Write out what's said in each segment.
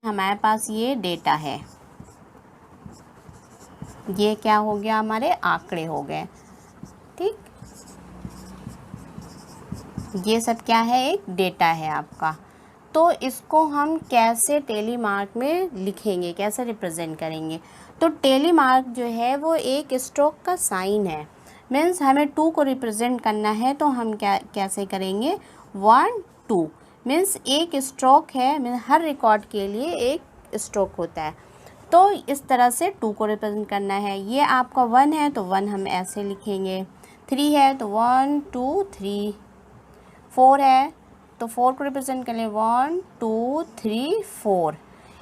हमारे पास ये डेटा है, ये क्या हो गया, हमारे आंकड़े हो गए। ठीक, ये सब क्या है, एक डेटा है आपका। तो इसको हम कैसे टेली मार्क में लिखेंगे, कैसे रिप्रेजेंट करेंगे? तो टेली मार्क जो है वो एक स्ट्रोक का साइन है। मीन्स हमें 2 को रिप्रेजेंट करना है तो हम कैसे करेंगे, 1 2 मीन्स एक स्ट्रोक है, मीन्स हर रिकॉर्ड के लिए एक स्ट्रोक होता है। तो इस तरह से 2 को रिप्रेजेंट करना है। ये आपका 1 है तो 1 हम ऐसे लिखेंगे, 3 है तो 1 2 3, 4 है तो 4 को रिप्रेजेंट करें 1 2 3 4।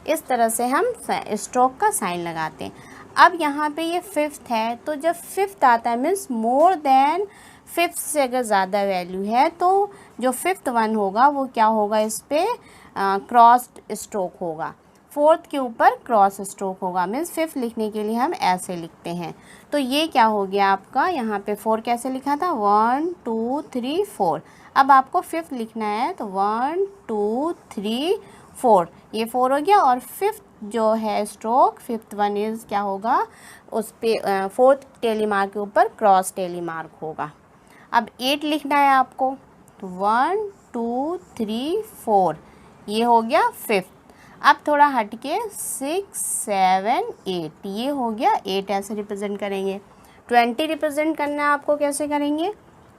इस तरह से हम स्ट्रोक का साइन लगाते हैं। अब यहाँ पे ये 5th है, तो जब 5th आता है मीन्स मोर देन 5th से अगर ज़्यादा वैल्यू है तो जो 5th वन होगा वो क्या होगा, इस पर क्रॉस स्ट्रोक होगा, 4th के ऊपर क्रॉस स्ट्रोक होगा। मीन्स 5th लिखने के लिए हम ऐसे लिखते हैं। तो ये क्या हो गया आपका, यहाँ पे 4 कैसे लिखा था, 1 2 3 4। अब आपको 5th लिखना है तो 1 2 3 4, ये 4 हो गया। और 5th जो है स्ट्रोक, 5th वन इज़ क्या होगा, उस पे 4th टेली मार्क के ऊपर क्रॉस टेली मार्क होगा। अब 8 लिखना है आपको तो 1 2 3 4, ये हो गया 5th। अब थोड़ा हट के 6 7 8, ये हो गया 8, ऐसे रिप्रेजेंट करेंगे। 20 रिप्रेजेंट करना है आपको, कैसे करेंगे,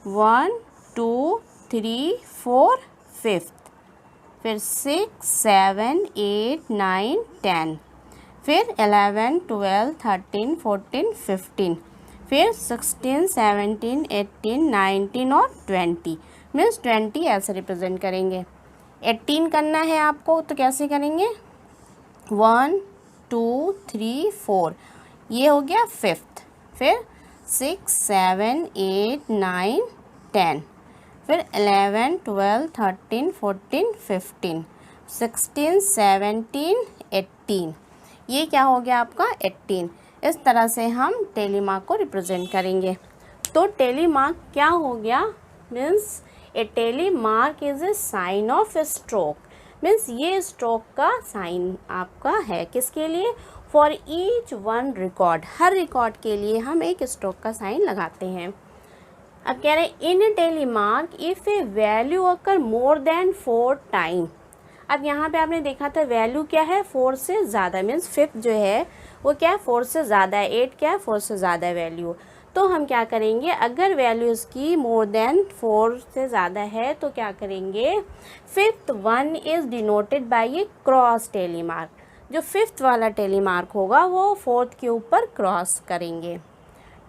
1 2 3 4 5th, फिर 6 7 8 9 10, फिर 11 12 13 14 15, फिर 16 17 18 19 और 20, मीन्स 20 ऐसे रिप्रेजेंट करेंगे। 18 करना है आपको तो कैसे करेंगे, 1 2 3 4, ये हो गया 5th, फिर 6 7 8 9 10, फिर 11 12 13 14 15 16 17 18, ये क्या हो गया आपका 18। इस तरह से हम टेली मार्क को रिप्रेजेंट करेंगे। तो टेली मार्क क्या हो गया, means a tally mark is a sign of stroke. Means ये स्ट्रोक का साइन आपका है, किसके लिए, फॉर ईच वन रिकॉर्ड, हर रिकॉर्ड के लिए हम एक स्ट्रोक का साइन लगाते हैं। अब कह रहे हैं इन tally mark if a value occur more than 4 time. अब यहाँ पे आपने देखा था वैल्यू क्या है, 4 से ज़्यादा, मीन्स 5th जो है वो क्या है, 4 से ज़्यादा है, 8 क्या है, 4 से ज़्यादा वैल्यू। तो हम क्या करेंगे, अगर वैल्यू इसकी मोर देन 4 से ज़्यादा है तो क्या करेंगे, 5th one is denoted by a cross tally mark. जो 5th वाला टेली मार्क होगा वो 4th के ऊपर क्रॉस करेंगे,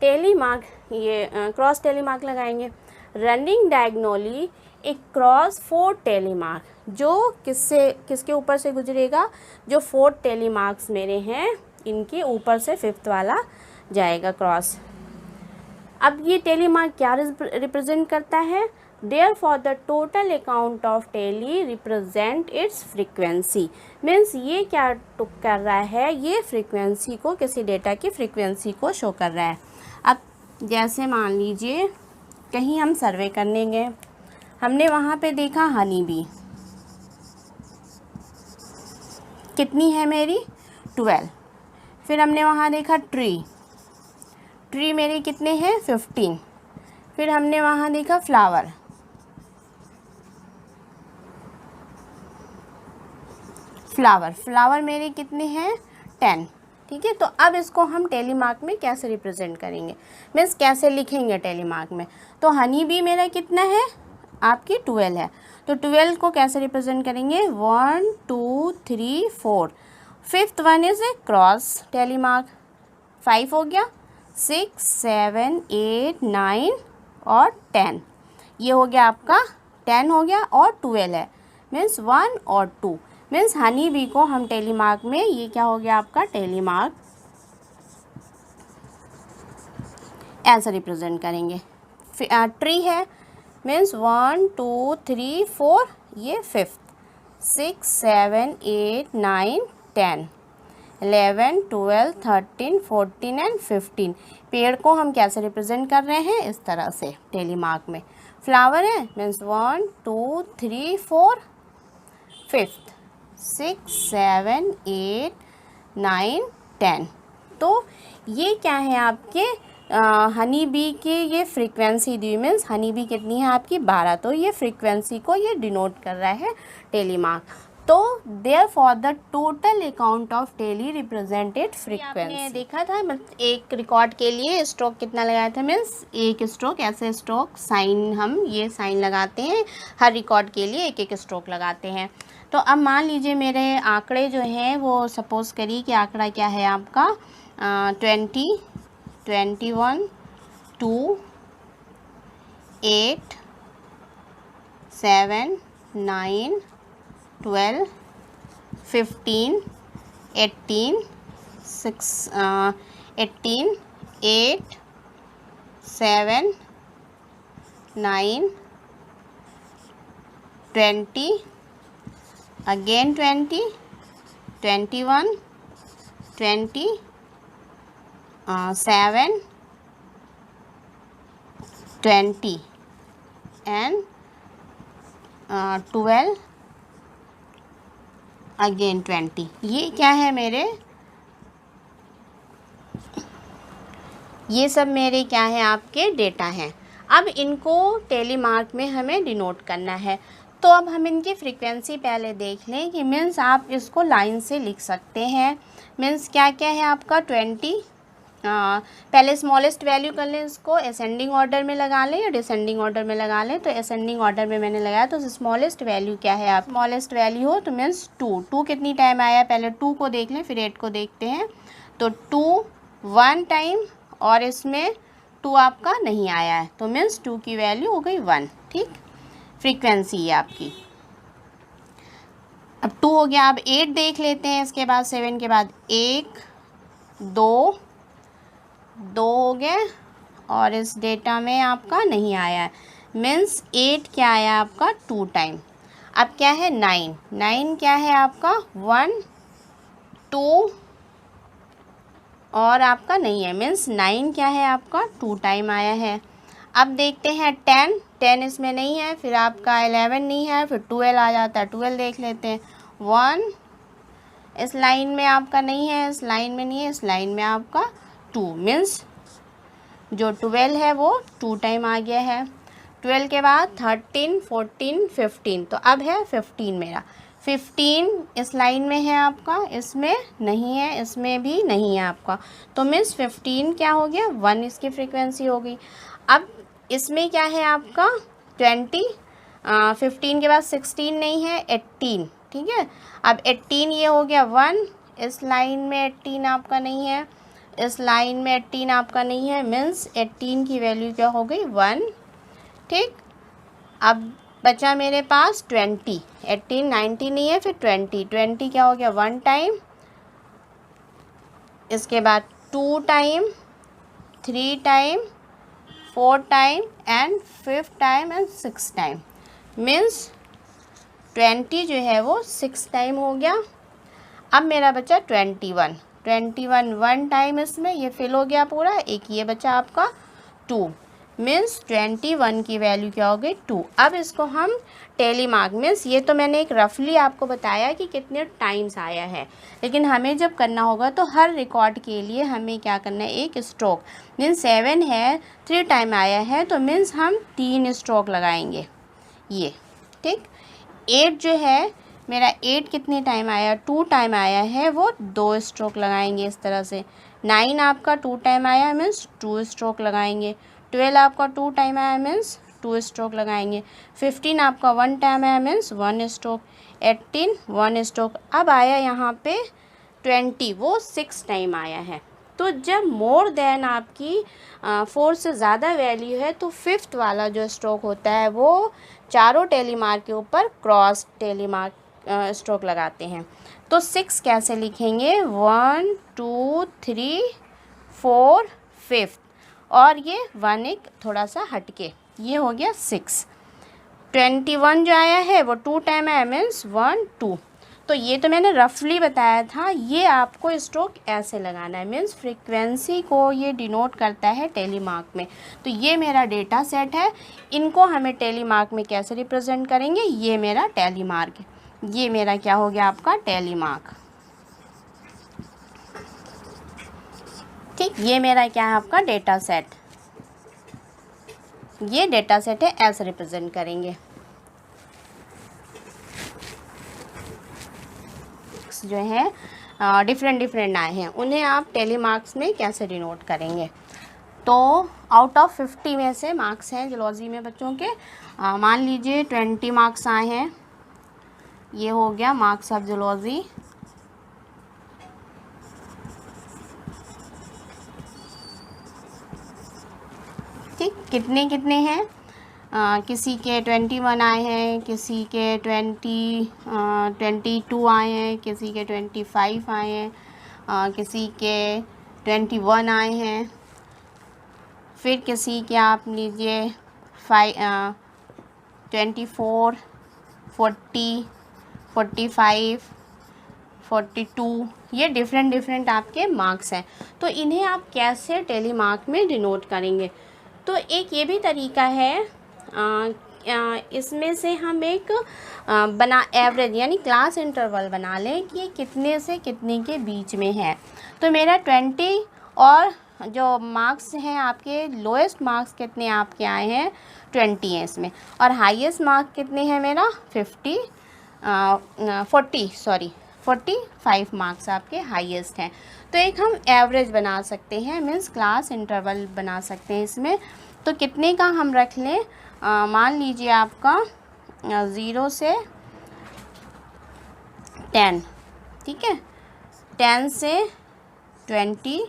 टेली मार्क, ये क्रॉस टेली मार्क लगाएंगे। रनिंग डायगोनली एक क्रॉस 4 टेली मार्क, जो किसके ऊपर से गुजरेगा, जो 4 टेली मार्क्स मेरे हैं इनके ऊपर से 5th वाला जाएगा क्रॉस। अब ये टेली मार्क क्या रिप्रेजेंट करता है, therefore the total account of tally represent its frequency. Means ये क्या कर रहा है, ये फ्रीक्वेंसी को, किसी डेटा की फ्रीक्वेंसी को शो कर रहा है। अब जैसे मान लीजिए कहीं हम सर्वे करने गए, हमने वहाँ पे देखा हनी बी कितनी है मेरी, 12। फिर हमने वहाँ देखा ट्री मेरे कितने हैं, 15। फिर हमने वहाँ देखा फ्लावर मेरे कितने हैं, 10। ठीक है, तो अब इसको हम टेली मार्क में कैसे रिप्रेजेंट करेंगे, मीन्स कैसे लिखेंगे टेली मार्क में। तो हनी बी मेरा कितना है, आपकी 12 है, तो 12 को कैसे रिप्रेजेंट करेंगे, 1 2 3 4। 5th one is a cross tally mark, 5 हो गया, 6 7 8 9 और 10, ये हो गया आपका 10 हो गया, और 12 है, मीन्स 1 और 2। मीन्स हनी बी को हम टेली मार्क में, ये क्या हो गया आपका टेली मार्क, ऐसा रिप्रेजेंट करेंगे। ट्री है, मीन्स 1 2 3 4, ये 5th, 6 7 8 9 10 11 12 13 14 एंड 15। पेड़ को हम कैसे रिप्रेजेंट कर रहे हैं, इस तरह से टेली मार्क में। फ्लावर है, मीन्स 1 2 3 4 5th, 6 7 8 9 10। तो ये क्या है आपके हनी बी की ये फ्रीक्वेंसी दी, मीन्स हनी बी कितनी है आपकी 12। तो ये फ्रीक्वेंसी को ये डिनोट कर रहा है टेली मार्क। तो therefore the total account of tally represented frequency. आपने देखा था एक रिकॉर्ड के लिए स्ट्रोक कितना लगाया था, मीन्स एक स्ट्रोक, ऐसे स्ट्रोक साइन, हम ये साइन लगाते हैं हर रिकॉर्ड के लिए, एक एक स्ट्रोक लगाते हैं। तो अब मान लीजिए मेरे आंकड़े जो हैं वो सपोज़ करिए कि आंकड़ा क्या है आपका 20 21 2 8 7 9 12 15 18 6 18 8 7 9 20 again 20 21 20 7 20 and 12 अगेन 20। ये क्या है मेरे, ये सब मेरे क्या है आपके डेटा हैं। अब इनको टेली मार्क में हमें डिनोट करना है। तो अब हम इनकी फ्रीक्वेंसी पहले देख लें कि मीन्स आप इसको लाइन से लिख सकते हैं। मीन्स क्या क्या है आपका 20, पहले स्मॉलेस्ट वैल्यू कर लें, इसको असेंडिंग ऑर्डर में लगा लें या डिसेंडिंग ऑर्डर में लगा लें। तो असेंडिंग ऑर्डर में मैंने लगाया, तो स्मॉलेस्ट वैल्यू क्या है, आप स्मॉलेस्ट वैल्यू हो तो मीन्स 2 कितनी टाइम आया, पहले 2 को देख लें फिर 8 को देखते हैं। तो 2 1 टाइम और इसमें 2 आपका नहीं आया है, तो मीन्स 2 की वैल्यू हो गई 1। ठीक, फ्रीक्वेंसी है आपकी। अब 2 हो गया, अब 8 देख लेते हैं, इसके बाद 7 के बाद 1 2 हो गए और इस डेटा में आपका नहीं आया है, मीन्स 8 क्या आया आपका 2 टाइम। अब क्या है 9 क्या है आपका 1 2 और आपका नहीं है, मीन्स 9 क्या है आपका 2 टाइम आया है। अब देखते हैं 10 इसमें नहीं है, फिर आपका 11 नहीं है, फिर 12 आ जाता है, 12 देख लेते हैं। 1 इस लाइन में आपका नहीं है, इस लाइन में नहीं है, इस लाइन में आपका 2, मीन्स जो 12 है वो 2 टाइम आ गया है। 12 के बाद 13 14 15, तो अब है 15 मेरा। 15 इस लाइन में है आपका, इसमें नहीं है, इसमें भी नहीं है आपका, तो मीन्स 15 क्या हो गया 1 इसकी फ्रीक्वेंसी हो गई। अब इसमें क्या है आपका 20, 15 के बाद 16 नहीं है, 18। ठीक है, अब 18 ये हो गया 1, इस लाइन में 18 आपका नहीं है, इस लाइन में 18 आपका नहीं है, मीन्स 18 की वैल्यू क्या हो गई 1। ठीक, अब बचा मेरे पास 20, 18 19 नहीं है, फिर 20 क्या हो गया 1 टाइम, इसके बाद 2 time 3 time 4 time and 5 time and 6 time, means 20 जो है वो 6 टाइम हो गया। अब मेरा बचा 21 1 टाइम, इसमें ये फिल हो गया पूरा, एक ये बचा आपका 2, मीन्स 21 की वैल्यू क्या हो गई 2। अब इसको हम टेली मार्क, मीन्स ये तो मैंने एक रफली आपको बताया कि कितने टाइम्स आया है, लेकिन हमें जब करना होगा तो हर रिकॉर्ड के लिए हमें क्या करना है, एक स्ट्रोक, मीन्स 7 है 3 टाइम आया है, तो मीन्स हम 3 स्ट्रोक लगाएंगे ये। ठीक, 8 जो है मेरा 8 कितने टाइम आया 2 टाइम आया है, वो 2 स्ट्रोक लगाएंगे इस तरह से। 9 आपका 2 टाइम आया मीन्स 2 स्ट्रोक लगाएंगे। 12 आपका 2 टाइम आया मीन्स 2 स्ट्रोक लगाएंगे। 15 आपका 1 टाइम आया मीन्स 1 स्ट्रोक। 18 1 स्ट्रोक। अब आया यहाँ पे 20, वो 6 टाइम आया है। तो जब मोर देन आपकी 4 से ज़्यादा वैल्यू है तो 5th वाला जो स्ट्रोक होता है वो चारों टेली मार्क के ऊपर क्रॉस टेली मार्क स्ट्रोक लगाते हैं। तो 6 कैसे लिखेंगे 1 2 3 4 5 और ये 1 एक थोड़ा सा हटके, ये हो गया 6। 21 जो आया है वो 2 टाइम आया मीन्स 1 2। तो ये तो मैंने रफली बताया था, ये आपको स्ट्रोक ऐसे लगाना है, मीन्स फ्रीक्वेंसी को ये डिनोट करता है टेली मार्क में। तो ये मेरा डेटा सेट है, इनको हमें टेली मार्क में कैसे रिप्रेजेंट करेंगे, ये मेरा टेली मार्क है। ये मेरा क्या हो गया आपका टेली मार्क। ठीक, ये मेरा क्या है आपका डेटा सेट। ये डेटा सेट है, ऐसे रिप्रेजेंट करेंगे। जो है डिफरेंट आए हैं, उन्हें आप टेली मार्क्स में कैसे डिनोट करेंगे। तो आउट ऑफ 50 में से मार्क्स हैं जूलॉजी में बच्चों के, मान लीजिए 20 मार्क्स आए हैं। ये हो गया मार्क्स ऑफ जूलॉजी। ठीक, कितने कितने हैं, किसी के 21 आए हैं, किसी के 22 आए हैं, किसी के 25 आए हैं, किसी के 21 आए हैं, फिर किसी के आप लीजिए 24, 40, 45, 42, ये डिफरेंट आपके मार्क्स हैं। तो इन्हें आप कैसे टेली मार्क में डिनोट करेंगे। तो एक ये भी तरीका है, इसमें से हम एक बना एवरेज यानी क्लास इंटरवल बना लें कि कितने से कितने के बीच में है। तो मेरा 20 और जो मार्क्स हैं आपके, लोएस्ट मार्क्स कितने आपके आए हैं 20 हैं इसमें, और हाईएस्ट मार्क कितने हैं मेरा 45 मार्क्स आपके हाईएस्ट हैं। तो एक हम एवरेज बना सकते हैं, मीन्स क्लास इंटरवल बना सकते हैं इसमें। तो कितने का हम रख लें, मान लीजिए आपका 0 से 10, ठीक है, 10 से 20,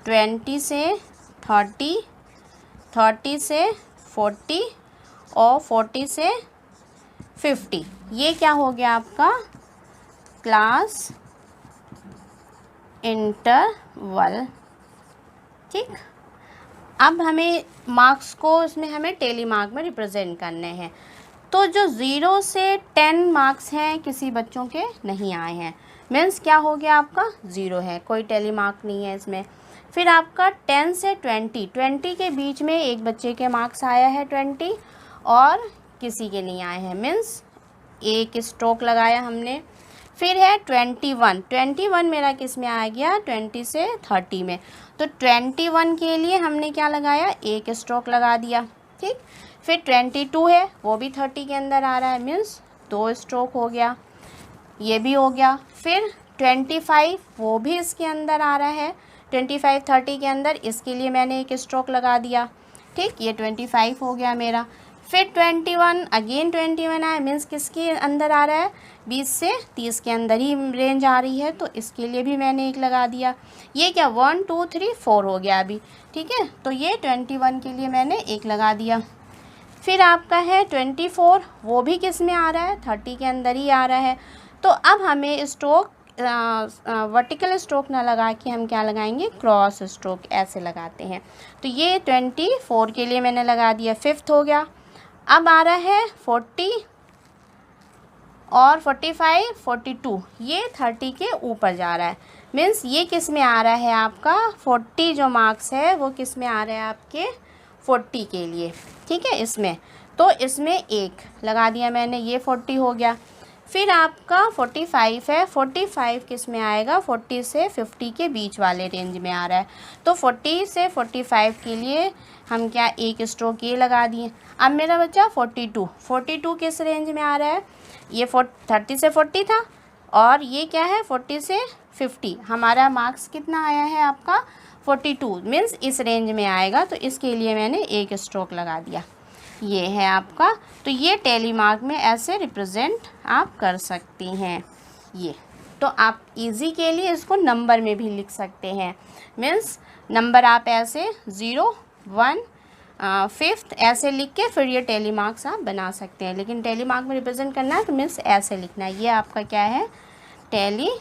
20 से 30, 30 से 40 और 40 से 50। ये क्या हो गया आपका क्लास इंटरवल। ठीक, अब हमें मार्क्स को इसमें हमें टेली मार्क में रिप्रेजेंट करने हैं। तो जो 0 से 10 मार्क्स हैं किसी बच्चों के नहीं आए हैं, मीन्स क्या हो गया आपका 0 है, कोई टेली मार्क नहीं है इसमें। फिर आपका 10 से 20 के बीच में एक बच्चे के मार्क्स आया है 20 और किसी के नहीं आए हैं, मीन्स एक स्ट्रोक लगाया हमने। फिर है 21 मेरा किस में आ गया 20 से 30 में। तो 21 के लिए हमने क्या लगाया, एक स्ट्रोक लगा दिया। ठीक, फिर 22 है, वो भी 30 के अंदर आ रहा है, मीन्स 2 स्ट्रोक हो गया, ये भी हो गया। फिर 25 वो भी इसके अंदर आ रहा है, 25 30 के अंदर, इसके लिए मैंने एक स्ट्रोक लगा दिया। ठीक, ये 25 हो गया मेरा। फिर 21 अगेन 21 आया, मीन्स किसके अंदर आ रहा है 20 से 30 के अंदर ही रेंज आ रही है, तो इसके लिए भी मैंने एक लगा दिया। ये क्या 1 2 3 4 हो गया अभी। ठीक है, तो ये 21 के लिए मैंने एक लगा दिया। फिर आपका है 24, वो भी किस में आ रहा है 30 के अंदर ही आ रहा है। तो अब हमें स्ट्रोक वर्टिकल स्ट्रोक ना लगा के हम क्या लगाएंगे, क्रॉस स्ट्रोक ऐसे लगाते हैं। तो ये 24 के लिए मैंने लगा दिया, 5th हो गया। अब आ रहा है 40 और 45 42, ये 30 के ऊपर जा रहा है, मीन्स ये किस में आ रहा है आपका 40 जो मार्क्स है वो किस में आ रहा है आपके 40 के लिए। ठीक है, इसमें तो इसमें एक लगा दिया मैंने, ये 40 हो गया। फिर आपका 45 है, 45 किस में आएगा 40 से 50 के बीच वाले रेंज में आ रहा है। तो 40 से 45 के लिए हम क्या एक स्ट्रोक ये लगा दिए। अब मेरा बच्चा 42 किस रेंज में आ रहा है, ये 30 से 40 था और ये क्या है 40 से 50। हमारा मार्क्स कितना आया है आपका 42, मीन्स इस रेंज में आएगा, तो इसके लिए मैंने एक स्ट्रोक लगा दिया। ये है आपका, तो ये टेली मार्क में ऐसे रिप्रेजेंट आप कर सकती हैं। ये तो आप इजी के लिए इसको नंबर में भी लिख सकते हैं, मीन्स नंबर आप ऐसे 0 1 5th ऐसे लिख के फिर ये टेली मार्क्स आप बना सकते हैं। लेकिन टेली मार्क में रिप्रेजेंट करना है तो मीन्स ऐसे लिखना है, ये आपका क्या है टेली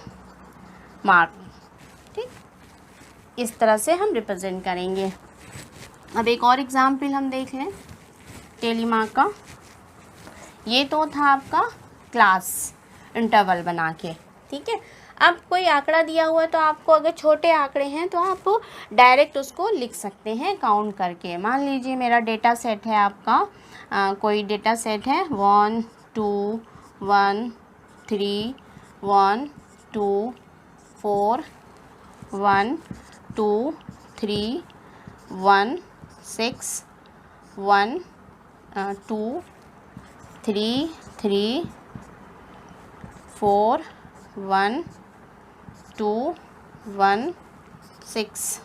मार्क। ठीक, इस तरह से हम रिप्रेजेंट करेंगे। अब एक और एग्जाम्पल हम देख लें टेली मार्क का। ये तो था आपका क्लास इंटरवल बना के। ठीक है, अब कोई आंकड़ा दिया हुआ है तो आपको अगर छोटे आंकड़े हैं तो आप डायरेक्ट उसको लिख सकते हैं काउंट करके। मान लीजिए मेरा डेटा सेट है आपका कोई डेटा सेट है 1 2 1 3 1 2 4 1 2 3 1 6 1 2 3 3 4 1 2 1 6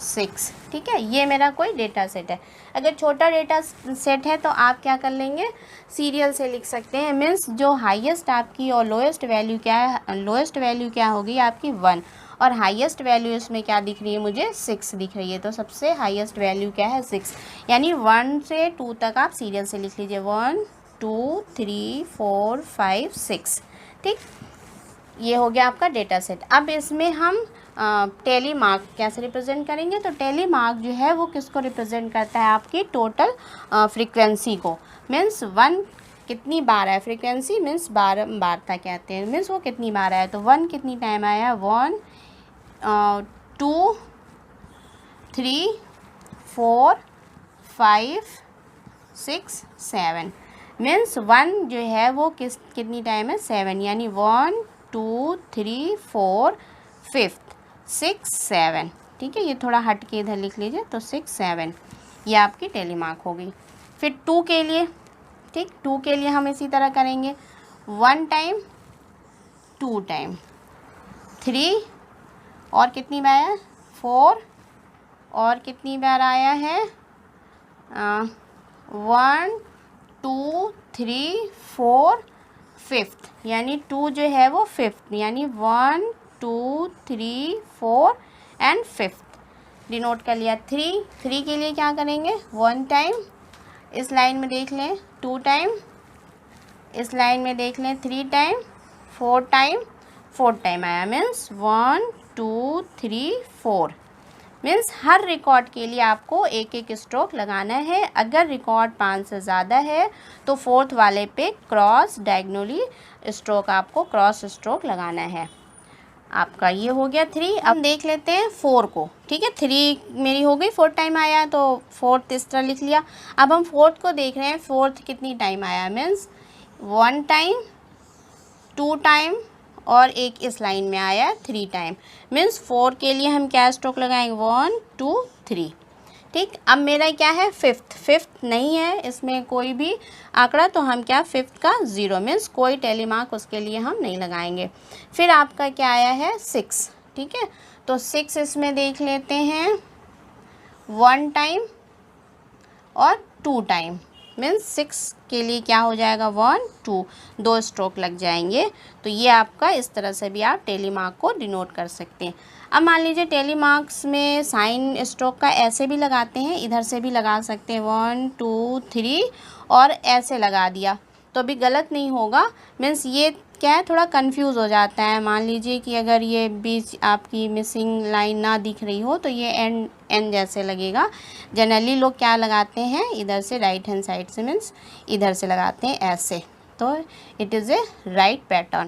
6। ठीक है, ये मेरा कोई डेटा सेट है। अगर छोटा डेटा सेट है तो आप क्या कर लेंगे, सीरियल से लिख सकते हैं। मीन्स जो हाईएस्ट आपकी और लोएस्ट वैल्यू क्या है, लोएस्ट वैल्यू क्या होगी आपकी 1 और हाईएस्ट वैल्यू इसमें क्या दिख रही है मुझे 6 दिख रही है। तो सबसे हाईएस्ट वैल्यू क्या है 6, यानी 1 से 2 तक आप सीरियल से लिख लीजिए 1 2 3 4 5 6। ठीक, ये हो गया आपका डेटा सेट। अब इसमें हम टेली मार्क कैसे रिप्रेजेंट करेंगे, तो टेली मार्क जो है वो किसको रिप्रेजेंट करता है, आपकी टोटल फ्रीक्वेंसी को। मीन्स 1 कितनी बार है, फ्रीक्वेंसी मीन्स बारता कहते हैं, मीन्स वो कितनी बार आया। तो 1 कितनी टाइम आया, 1 2 3 4 5 6 7। मीन्स 1 जो है वो कितनी टाइम है 7, यानी 1 2 3 4 5 6 7। ठीक है, ये थोड़ा हट के इधर लिख लीजिए, तो 6 7 ये आपकी टेली मार्क होगी। फिर 2 के लिए, ठीक, 2 के लिए हम इसी तरह करेंगे 1 टाइम 2 टाइम 3 और कितनी बार आया 4 और कितनी बार आया है 1 2 3 4 5, यानी 2 जो है वो 5, यानी 1 2 3 4 एंड 5 डिनोट कर लिया। 3 के लिए क्या करेंगे 1 टाइम, इस लाइन में देख लें 2 टाइम, इस लाइन में देख लें 3 टाइम, 4 टाइम आया। मीन्स 1 2 3 4। मीन्स हर रिकॉर्ड के लिए आपको एक एक स्ट्रोक लगाना है। अगर रिकॉर्ड 5 से ज़्यादा है तो 4th वाले पे क्रॉस डायगोनली स्ट्रोक, आपको क्रॉस स्ट्रोक लगाना है। आपका ये हो गया 3। अब देख लेते हैं 4 को। ठीक है, 3 मेरी हो गई, 4 टाइम आया तो 4th इस तरह लिख लिया। अब हम 4th को देख रहे हैं, 4th कितनी टाइम आया, मीन्स 1 टाइम 2 टाइम और एक इस लाइन में आया 3 टाइम। मीन्स 4 के लिए हम क्या स्ट्रोक लगाएंगे 1 2 3। ठीक, अब मेरा क्या है 5th नहीं है इसमें कोई भी आंकड़ा, तो हम क्या 5th का 0, मीन्स कोई टेली मार्क उसके लिए हम नहीं लगाएंगे। फिर आपका क्या आया है 6। ठीक है, तो 6 इसमें देख लेते हैं 1 टाइम और 2 टाइम। मीन्स 6 के लिए क्या हो जाएगा 1 2, 2 स्ट्रोक लग जाएंगे। तो ये आपका इस तरह से भी आप टेली मार्क को डिनोट कर सकते हैं। अब मान लीजिए टेली मार्क्स में साइन स्ट्रोक का ऐसे भी लगाते हैं, इधर से भी लगा सकते हैं 1 2 3 और ऐसे लगा दिया तो भी गलत नहीं होगा। मीन्स ये क्या है थोड़ा कंफ्यूज हो जाता है। मान लीजिए कि अगर ये बीच आपकी मिसिंग लाइन ना दिख रही हो तो ये एंड जैसे लगेगा। जनरली लोग क्या लगाते हैं इधर से राइट हैंड साइड से, मीन्स इधर से लगाते हैं ऐसे, तो it is a right pattern.